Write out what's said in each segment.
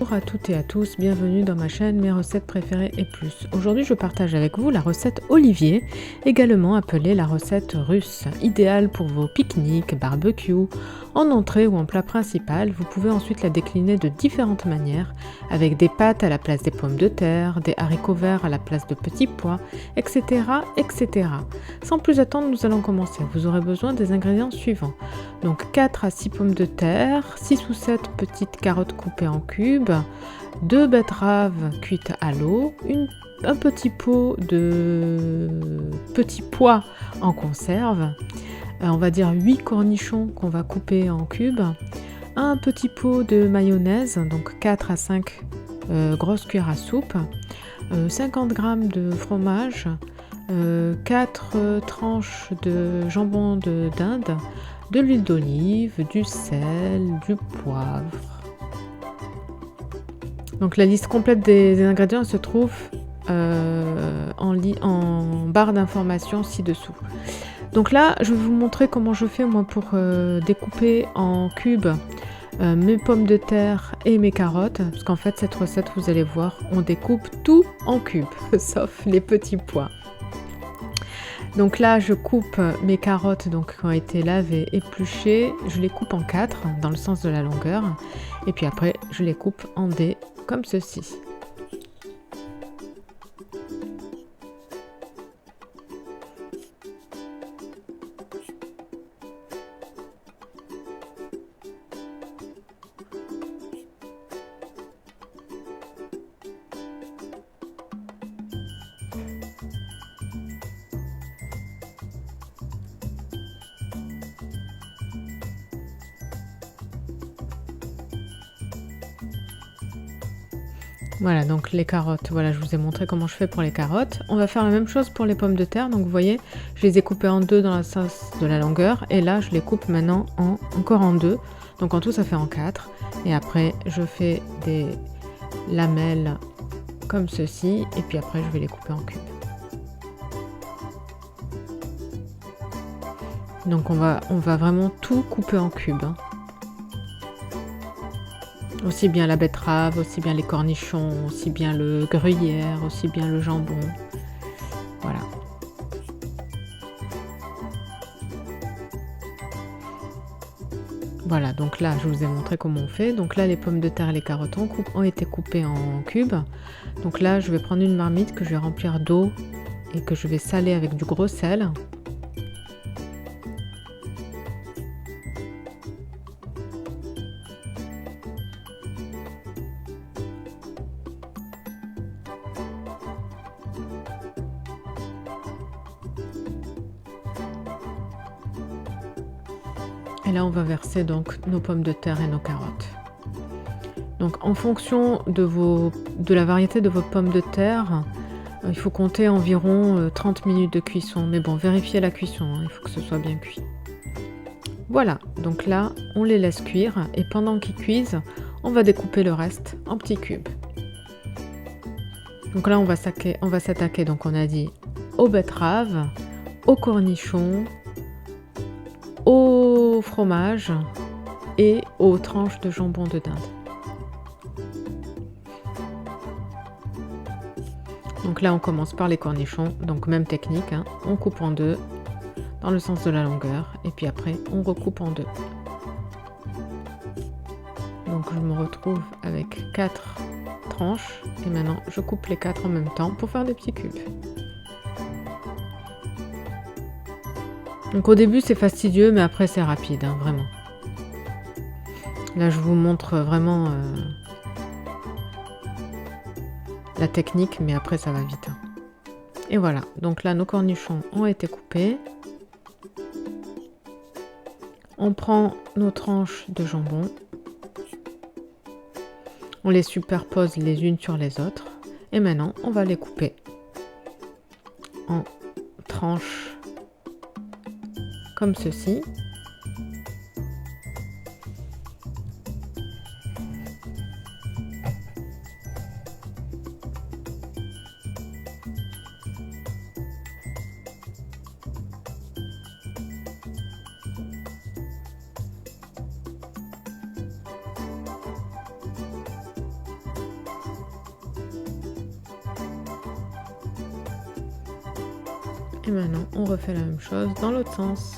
Bonjour à toutes et à tous, bienvenue dans ma chaîne Mes recettes préférées et plus. Aujourd'hui je partage avec vous la recette Olivier, également appelée la recette russe, idéale pour vos pique-niques, barbecue, en entrée ou en plat principal. Vous pouvez ensuite la décliner de différentes manières, avec des pâtes à la place des pommes de terre, des haricots verts à la place de petits pois, etc. etc. Sans plus attendre, nous allons commencer. Vous aurez besoin des ingrédients suivants. Donc 4 à 6 pommes de terre, 6 ou 7 petites carottes coupées en cubes, 2 betteraves cuites à l'eau, un petit pot de petits pois en conserve, on va dire 8 cornichons qu'on va couper en cubes, un petit pot de mayonnaise, donc 4 à 5 grosses cuillères à soupe, 50 g de fromage, 4 tranches de jambon d'Inde, de l'huile d'olive, du sel, du poivre. Donc la liste complète des ingrédients se trouve en barre d'informations ci-dessous. Donc là, je vais vous montrer comment je fais moi pour découper en cubes mes pommes de terre et mes carottes. Parce qu'en fait, cette recette, vous allez voir, on découpe tout en cubes, sauf les petits pois. Donc là, je coupe mes carottes donc, qui ont été lavées, épluchées. Je les coupe en 4 dans le sens de la longueur. Et puis après, je les coupe en dés comme ceci. Voilà, donc les carottes, voilà, je vous ai montré comment je fais pour les carottes. On va faire la même chose pour les pommes de terre. Donc vous voyez, je les ai coupées en 2 dans le sens de la longueur. Et là, je les coupe maintenant encore en 2. Donc en tout, ça fait en 4. Et après, je fais des lamelles comme ceci. Et puis après, je vais les couper en cubes. Donc on va vraiment tout couper en cubes, hein. Aussi bien la betterave, aussi bien les cornichons, aussi bien le gruyère, aussi bien le jambon. Voilà. Voilà, donc là, je vous ai montré comment on fait. Donc là, les pommes de terre et les carottes ont été coupées en cubes. Donc là, je vais prendre une marmite que je vais remplir d'eau et que je vais saler avec du gros sel. Et là, on va verser donc nos pommes de terre et nos carottes. Donc, en fonction de la variété de vos pommes de terre, il faut compter environ 30 minutes de cuisson. Mais bon, vérifiez la cuisson, hein, il faut que ce soit bien cuit. Voilà, donc là, on les laisse cuire. Et pendant qu'ils cuisent, on va découper le reste en petits cubes. Donc là, on va s'attaquer, donc on a dit, aux betteraves, aux cornichons, au fromage et aux tranches de jambon de dinde. Donc là, on commence par les cornichons, donc même technique, hein. On coupe en 2 dans le sens de la longueur et puis après on recoupe en 2. Donc je me retrouve avec 4 tranches et maintenant je coupe les 4 en même temps pour faire des petits cubes. Donc au début c'est fastidieux mais après c'est rapide, hein, vraiment. Là je vous montre vraiment la technique mais après ça va vite, hein. Et voilà, donc là nos cornichons ont été coupés. On prend nos tranches de jambon. On les superpose les unes sur les autres. Et maintenant on va les couper en tranches comme ceci. Et maintenant, on refait la même chose dans l'autre sens.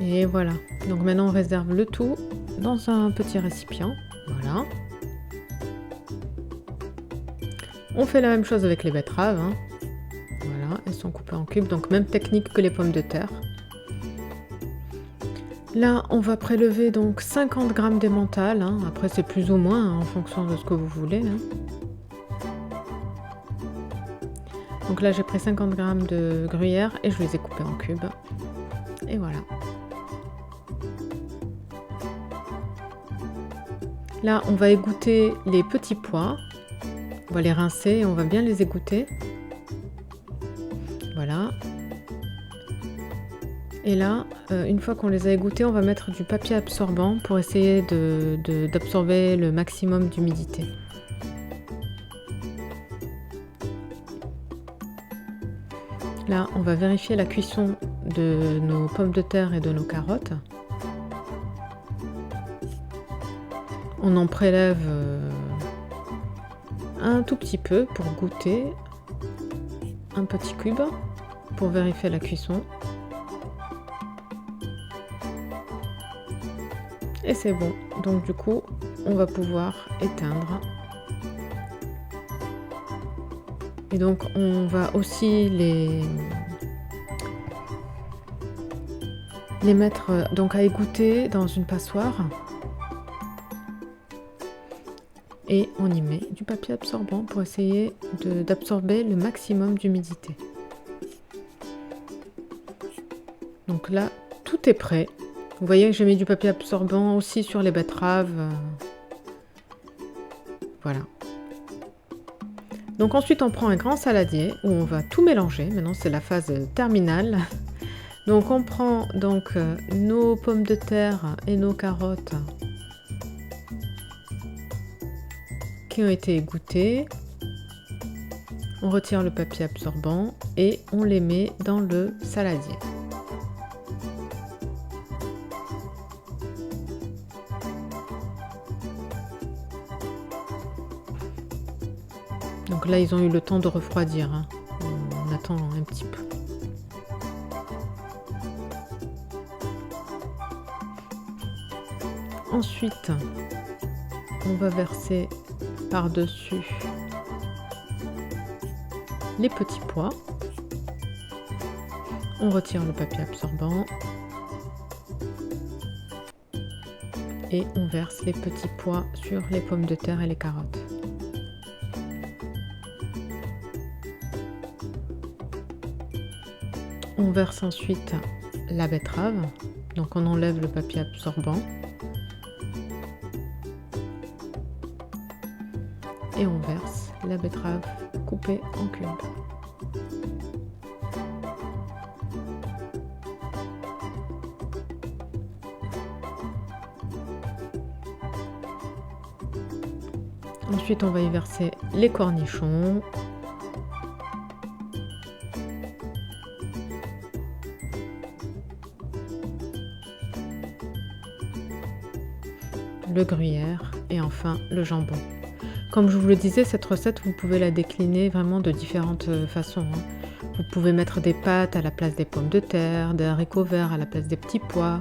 Et voilà. Donc maintenant, on réserve le tout dans un petit récipient. Voilà. On fait la même chose avec les betteraves. Hein. Voilà, elles sont coupées en cubes, donc même technique que les pommes de terre. Là, on va prélever donc 50 g d'emmental. Hein. Après, c'est plus ou moins hein, en fonction de ce que vous voulez. Hein. Donc là, j'ai pris 50 g de gruyère et je les ai coupés en cubes. Et voilà. Là, on va égoutter les petits pois. On va les rincer et on va bien les égoutter. Voilà. Et là, une fois qu'on les a égouttés, on va mettre du papier absorbant pour essayer d'absorber le maximum d'humidité. Là, on va vérifier la cuisson de nos pommes de terre et de nos carottes. On en prélève un tout petit peu pour goûter, un petit cube pour vérifier la cuisson. Et c'est bon, donc du coup, on va pouvoir éteindre. Et donc, on va aussi les mettre donc à égoutter dans une passoire. Et on y met du papier absorbant pour essayer d'absorber le maximum d'humidité. Donc là, tout est prêt. Vous voyez que j'ai mis du papier absorbant aussi sur les betteraves. Voilà. Donc ensuite, on prend un grand saladier où on va tout mélanger. Maintenant, c'est la phase terminale. Donc on prend donc nos pommes de terre et nos carottes qui ont été égouttées. On retire le papier absorbant et on les met dans le saladier. Donc là, ils ont eu le temps de refroidir. Hein. On attend un petit peu. Ensuite, on va verser par-dessus les petits pois. On retire le papier absorbant. Et on verse les petits pois sur les pommes de terre et les carottes. On verse ensuite la betterave, donc on enlève le papier absorbant et on verse la betterave coupée en cubes. Ensuite, on va y verser les cornichons. Le gruyère et enfin le jambon. Comme je vous le disais, cette recette, vous pouvez la décliner vraiment de différentes façons. Hein. Vous pouvez mettre des pâtes à la place des pommes de terre, des haricots verts à la place des petits pois.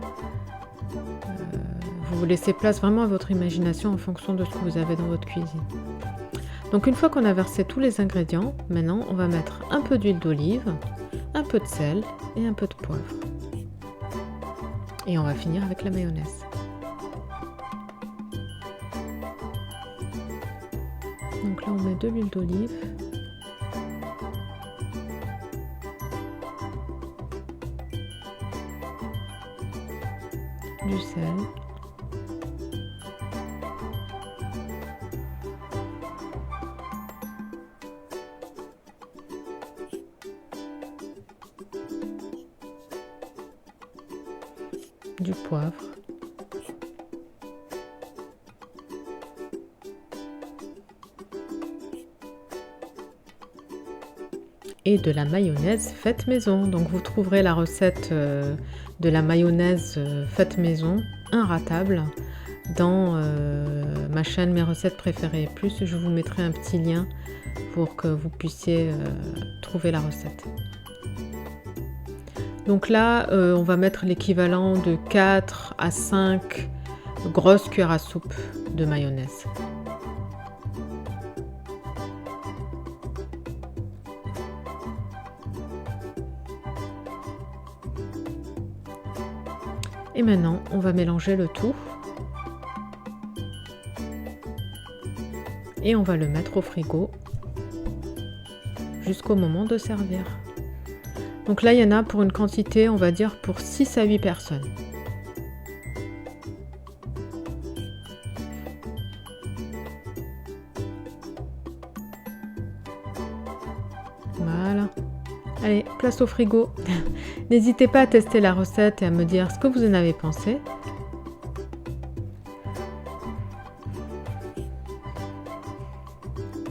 Vous laissez place vraiment à votre imagination en fonction de ce que vous avez dans votre cuisine. Donc une fois qu'on a versé tous les ingrédients, maintenant on va mettre un peu d'huile d'olive, un peu de sel et un peu de poivre. Et on va finir avec la mayonnaise. Donc là on met de l'huile d'olive. Du sel. Du poivre. et de la mayonnaise faite maison. Donc vous trouverez la recette de la mayonnaise faite maison, inratable, dans ma chaîne Mes recettes préférées et plus. Je vous mettrai un petit lien pour que vous puissiez trouver la recette. Donc là, on va mettre l'équivalent de 4 à 5 grosses cuillères à soupe de mayonnaise. Et maintenant, on va mélanger le tout. Et on va le mettre au frigo jusqu'au moment de servir. Donc là, il y en a pour une quantité, on va dire, pour 6 à 8 personnes. Voilà. Allez, place au frigo. N'hésitez pas à tester la recette et à me dire ce que vous en avez pensé.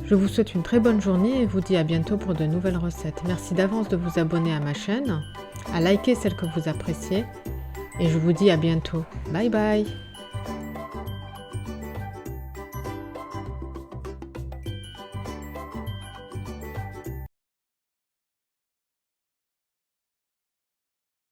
Je vous souhaite une très bonne journée et vous dis à bientôt pour de nouvelles recettes. Merci d'avance de vous abonner à ma chaîne, à liker celles que vous appréciez et je vous dis à bientôt. Bye bye!